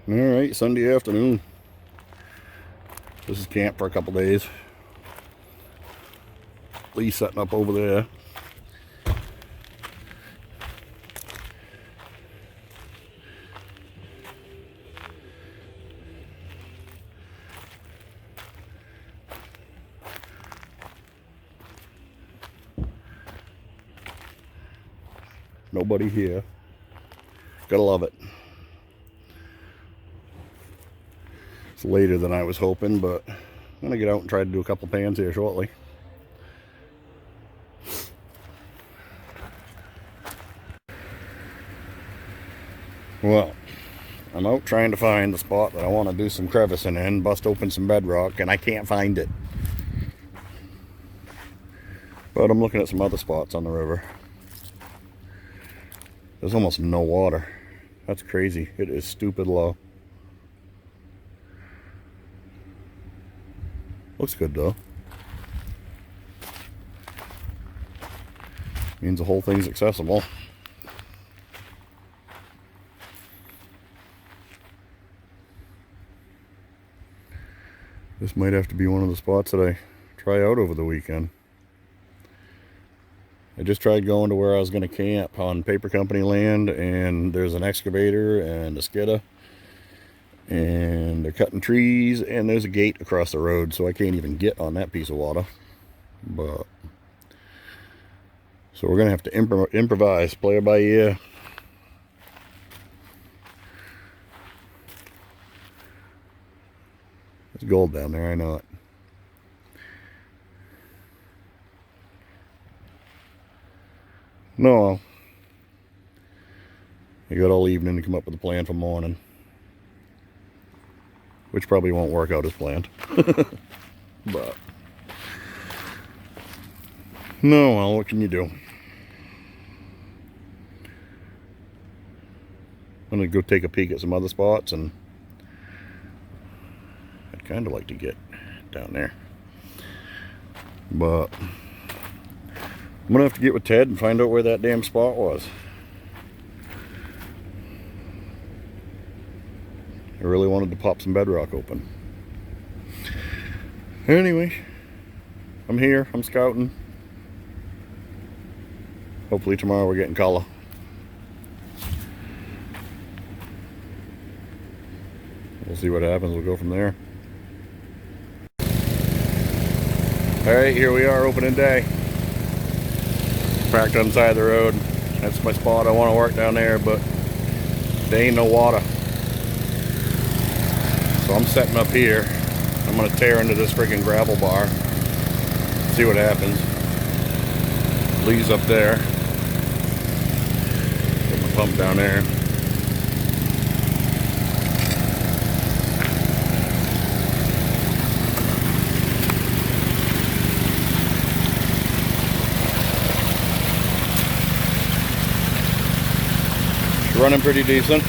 Alright, Sunday afternoon. This is camp for a couple days. Lee's setting up over there. Nobody here. Gotta love it. It's later than I was hoping, but I'm gonna get out and try to do a couple pans here shortly. Well, I'm out trying to find the spot that I want to do some crevicing in, bust open some bedrock, and I can't find it. But I'm looking at some other spots on the river. There's almost no water. That's crazy. It is stupid low. Looks good though. Means the whole thing's accessible. This might have to be one of the spots that I try out over the weekend. I just tried going to where I was going to camp on paper company land, and there's an excavator and a skidder, and they're cutting trees, and there's a gate across the road, so I can't even get on that piece of water. But so we're gonna have to improvise, play it by ear. There's gold down there, I know it. No, I got all evening to come up with a plan for morning, which probably won't work out as planned. But no, well, what can you do? I'm gonna go take a peek at some other spots, and I'd kind of like to get down there, but I'm gonna have to get with Ted and find out where that damn spot was. I really wanted to pop some bedrock open. Anyway, I'm here, I'm scouting. Hopefully tomorrow we're getting color. We'll see what happens, we'll go from there. Alright, here we are, opening day. Parked on the side of the road. That's my spot. I want to work down there, but there ain't no water. So I'm setting up here. I'm going to tear into this freaking gravel bar. See what happens. Lee's up there. Put my pump down there. Running pretty decent.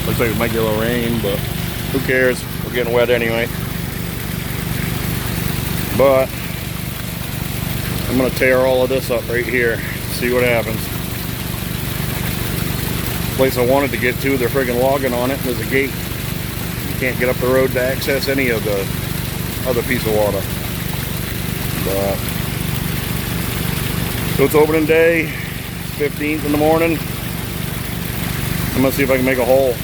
Looks like it might get a little rain, but who cares? We're getting wet anyway. But I'm gonna tear all of this up right here, see what happens. Place I wanted to get to, they're friggin' logging on it. There's a gate. You can't get up the road to access any of the other piece of water. But, so it's opening day, 15th in the morning. I'm gonna see if I can make a hole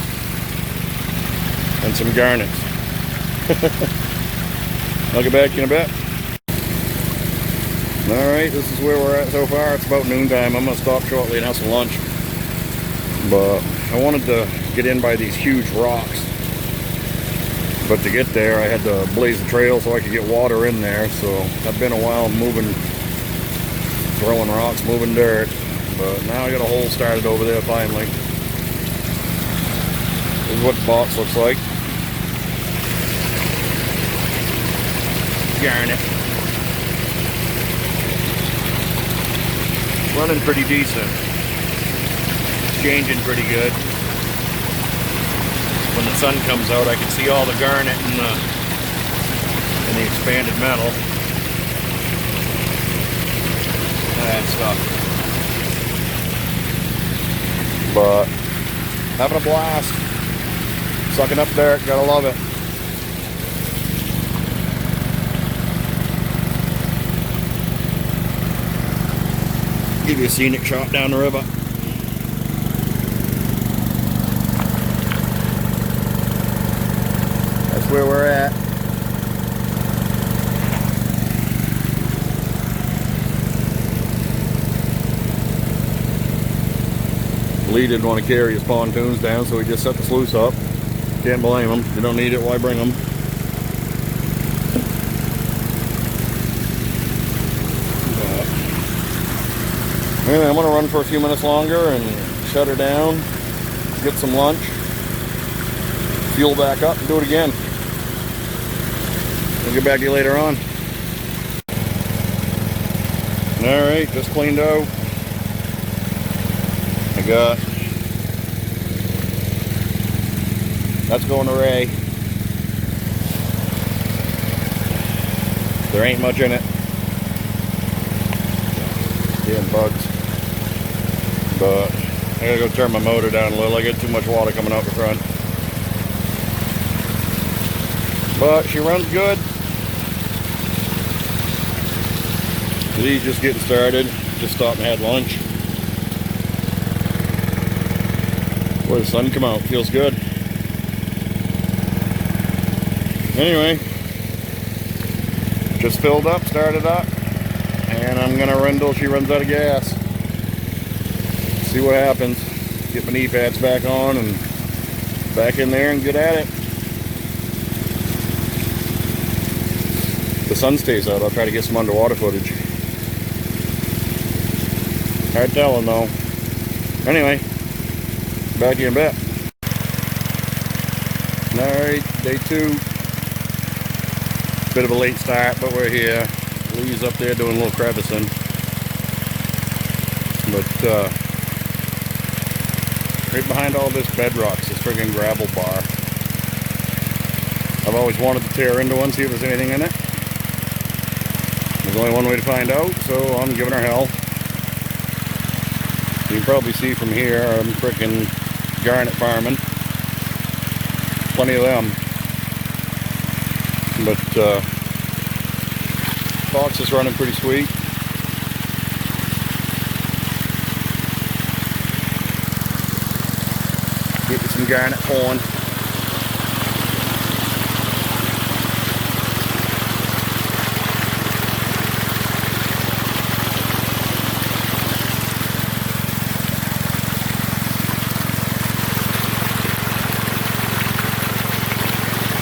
and some garnets. I'll get back to you in a bit. Alright, this is where we're at so far. It's about noontime. I'm gonna stop shortly and have some lunch. But I wanted to get in by these huge rocks. But to get there, I had to blaze the trail so I could get water in there. So I've been a while moving, throwing rocks, moving dirt. But now I got a hole started over there finally. This is what the box looks like. Garnet. Running pretty decent. Changing pretty good. When the sun comes out, I can see all the garnet and the expanded metal. that stuff. But having a blast. Sucking up dirt, gotta love it. Give you a scenic shot down the river. That's where we're at. Lee didn't want to carry his pontoons down, so he just set the sluice up. Can't blame him. You don't need it, why bring them? Anyway, I'm going to run for a few minutes longer and shut her down, get some lunch, fuel back up, and do it again. We'll get back to you later on. Alright, just cleaned out. I got... That's going to Ray. There ain't much in it. Getting bugs. But I gotta go turn my motor down a little. I get too much water coming out the front. But she runs good. Lee's just getting started. Just stopped and had lunch. Boy, the sun come out. Feels good. Anyway, just filled up, started up, and I'm gonna run till she runs out of gas. See what happens. Get my knee pads back on and back in there and get at it. If the sun stays out, I'll try to get some underwater footage. Hard telling though. Anyway, back to you in a bit. Alright, day 2. Bit of a late start, but we're here. Lee's up there doing a little crevicing. But right behind all this bedrock's this friggin' gravel bar. I've always wanted to tear into one, see if there's anything in it. There's only one way to find out, so I'm giving her hell. You can probably see from here, I'm frickin' garnet farming. Plenty of them. But Fox is running pretty sweet. Get you some garnet pulling.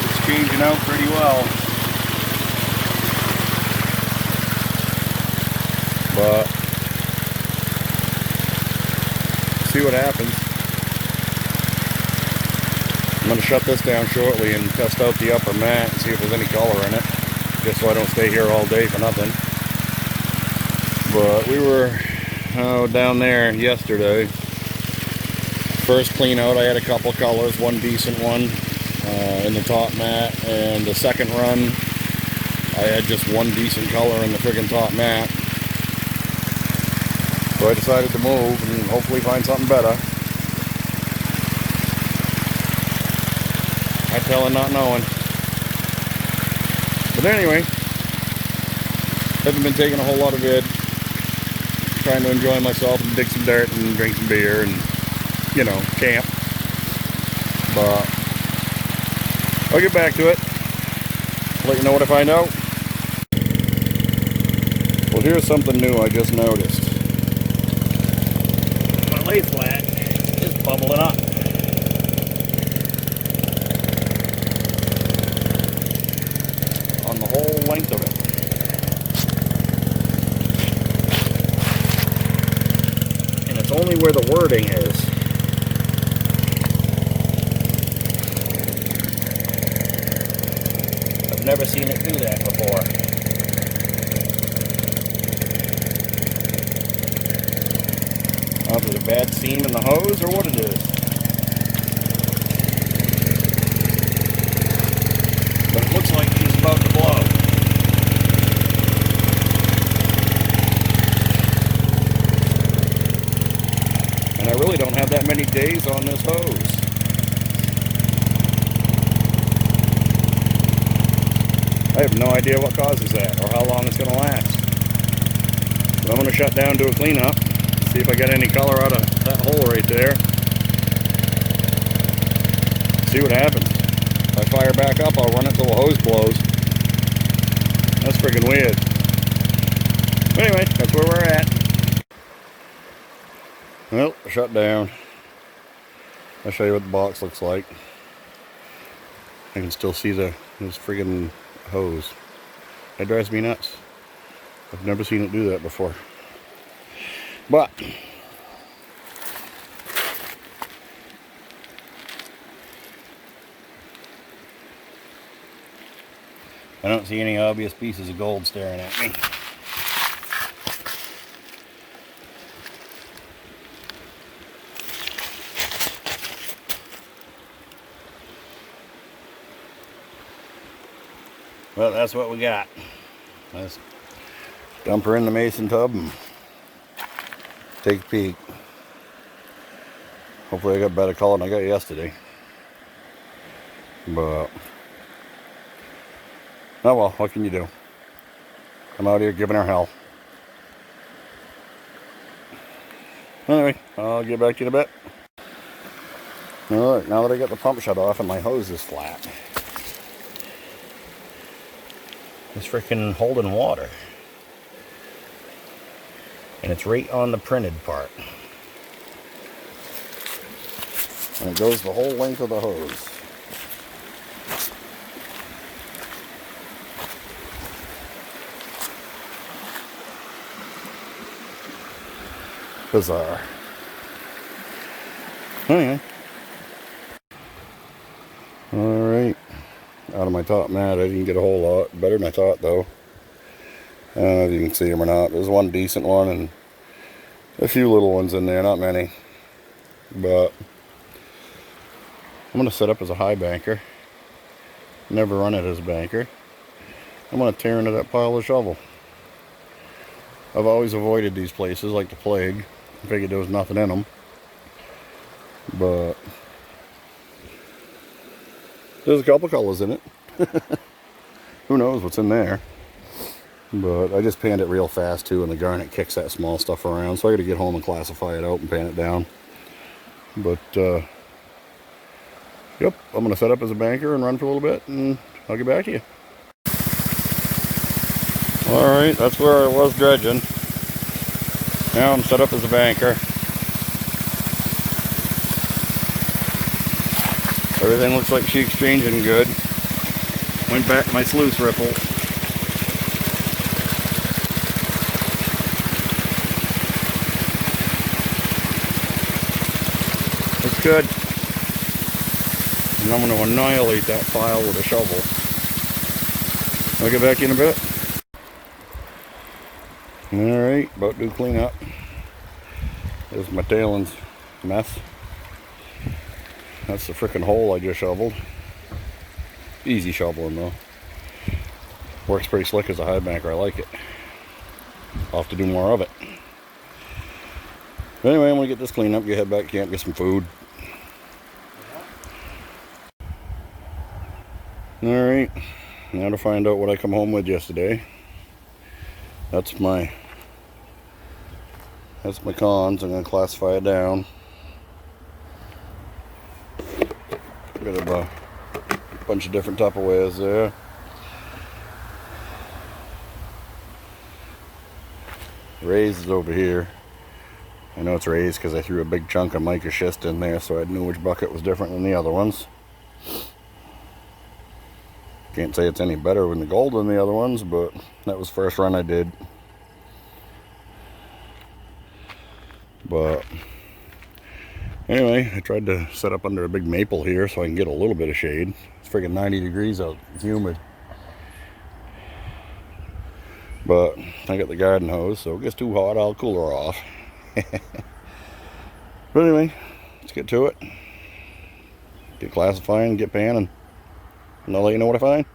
It's changing out pretty well. But see what happens. I'm going to shut this down shortly and test out the upper mat and see if there's any color in it, just so I don't stay here all day for nothing. But we were down there yesterday. First clean out, I had a couple colors, one decent one in the top mat, and the second run I had just one decent color in the friggin' top mat. So I decided to move and hopefully find something better. I tell her not knowing. But anyway, haven't been taking a whole lot of vid. Trying to enjoy myself and dig some dirt and drink some beer and, you know, camp. But I'll get back to it. Let you know what I find out. Well, here's something new I just noticed. My lay flat is bubbling up. On the whole length of it. And it's only where the wording is. I've never seen it do that before. Is it a bad seam in the hose or what it is? But it looks like he's about to blow. really don't have that many days on this hose. I have no idea what causes that or how long it's going to last. But I'm going to shut down, do a cleanup, see if I get any color out of that hole right there. See what happens. If I fire back up, I'll run it till the hose blows. That's freaking weird. Anyway, that's where we're at. Well, shut down. I'll show you what the box looks like. I can still see this friggin' hose. That drives me nuts. I've never seen it do that before. But I don't see any obvious pieces of gold staring at me. Well, that's what we got. Let's dump her in the mason tub and take a peek. Hopefully I got better color than I got yesterday. But oh well, what can you do? I'm out here giving her hell. Anyway, I'll get back to you in a bit. Alright, now that I got the pump shut off and my hose is flat, it's freaking holding water. And it's right on the printed part. And it goes the whole length of the hose. Bizarre. Anyway. Alright. Out of my top mat, I didn't get a whole lot. Better than I thought, though. I don't know if you can see them or not. There's one decent one and a few little ones in there, not many. But I'm going to set up as a high banker. Never run it as a banker. I'm going to tear into that pile of shovel. I've always avoided these places like the plague. I figured there was nothing in them. But there's a couple colors in it. Who knows what's in there. But I just panned it real fast too, and the garnet kicks that small stuff around, so I got to get home and classify it out and pan it down. But yep, I'm going to set up as a banker and run for a little bit, and I'll get back to you. Alright, that's where I was dredging. Now I'm set up as a banker. Everything looks like she's exchanging good. Went back to my sluice ripple. It's good. And I'm going to annihilate that pile with a shovel. I'll get back in a bit. Alright, about to do cleanup. There's my tailings mess. That's the frickin' hole I just shoveled. Easy shoveling though. Works pretty slick as a high banker, I like it. I'll have to do more of it. But anyway, I'm gonna get this cleaned up, get head back to camp, get some food. Alright, now to find out what I come home with yesterday. That's my cons. I'm gonna classify it down. Got a bunch of different Tupperwares there. Raised is over here. I know it's raised because I threw a big chunk of mica schist in there, so I knew which bucket was different than the other ones. Can't say it's any better than the gold than the other ones, but that was the first run I did. But anyway, I tried to set up under a big maple here so I can get a little bit of shade. It's freaking 90 degrees out. It's humid. But I got the garden hose, so if it gets too hot, I'll cool her off. But anyway, let's get to it. Get classifying, get panning. And I'll let you know what I find.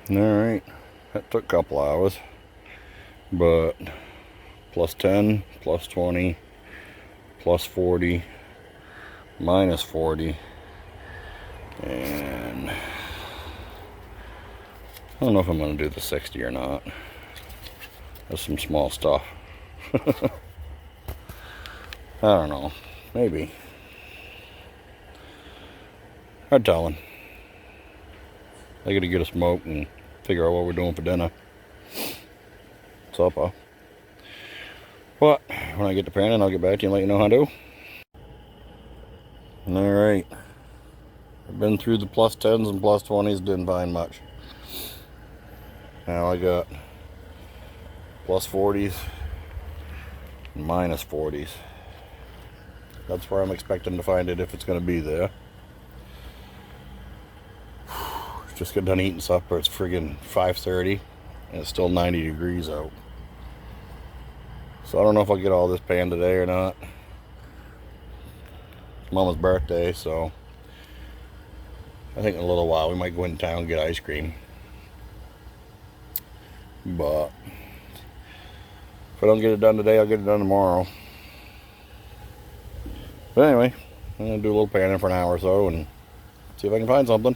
Alright, that took a couple hours. But plus 10, plus 20, plus 40, minus 40, and I don't know if I'm going to do the 60 or not. That's some small stuff. I don't know. Maybe. Hard telling. I gotta get a smoke and figure out what we're doing for dinner. Supper. But when I get to panning, I'll get back to you and let you know how to do. Alright. I've been through the plus 10s and plus 20s, didn't find much. Now I got plus 40s and minus 40s. That's where I'm expecting to find it if it's going to be there. Just got done eating supper. It's friggin' 5:30 and it's still 90 degrees out. So I don't know if I'll get all this panned today or not. It's Mama's birthday, so I think in a little while we might go in town and get ice cream. But if I don't get it done today, I'll get it done tomorrow. But anyway, I'm going to do a little panning for an hour or so and see if I can find something.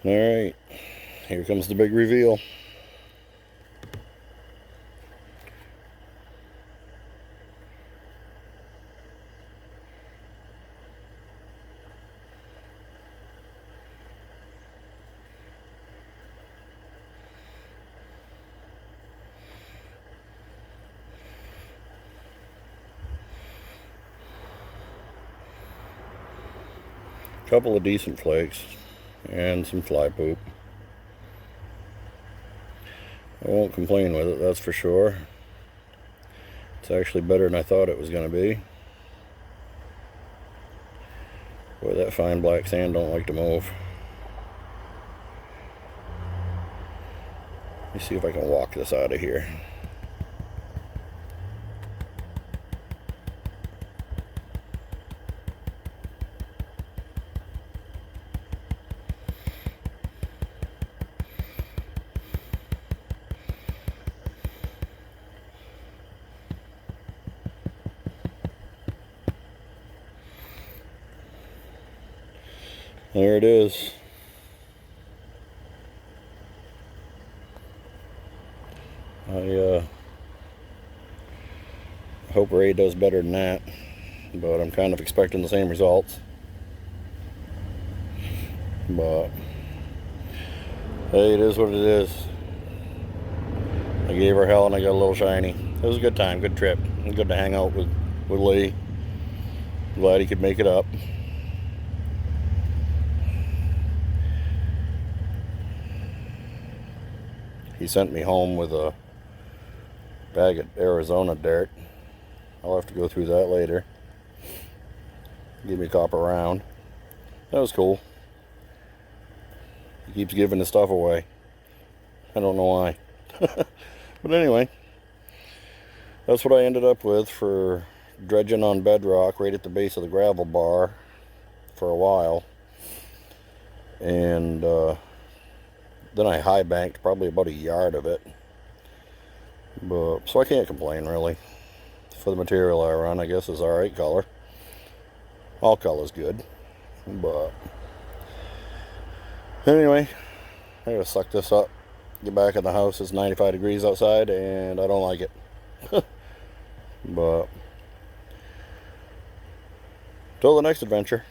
Alright, here comes the big reveal. Couple of decent flakes and some fly poop. I won't complain with it, that's for sure. It's actually better than I thought it was going to be. Boy, that fine black sand don't like to move. Let me see if I can walk this out of here. There it is. I hope Ray does better than that, but I'm kind of expecting the same results. But hey, it is what it is. I gave her hell and I got a little shiny. It was a good time, good trip. Good to hang out with Lee. Glad he could make it up. He sent me home with a bag of Arizona dirt. I'll have to go through that later. Give me a copper round. That was cool. He keeps giving his stuff away. I don't know why. But anyway, that's what I ended up with for dredging on bedrock right at the base of the gravel bar for a while. And then I high banked probably about a yard of it. But so I can't complain really. For the material I run, I guess is alright color. All color's good. But anyway, I gotta suck this up. Get back in the house. It's 95 degrees outside and I don't like it. But till the next adventure.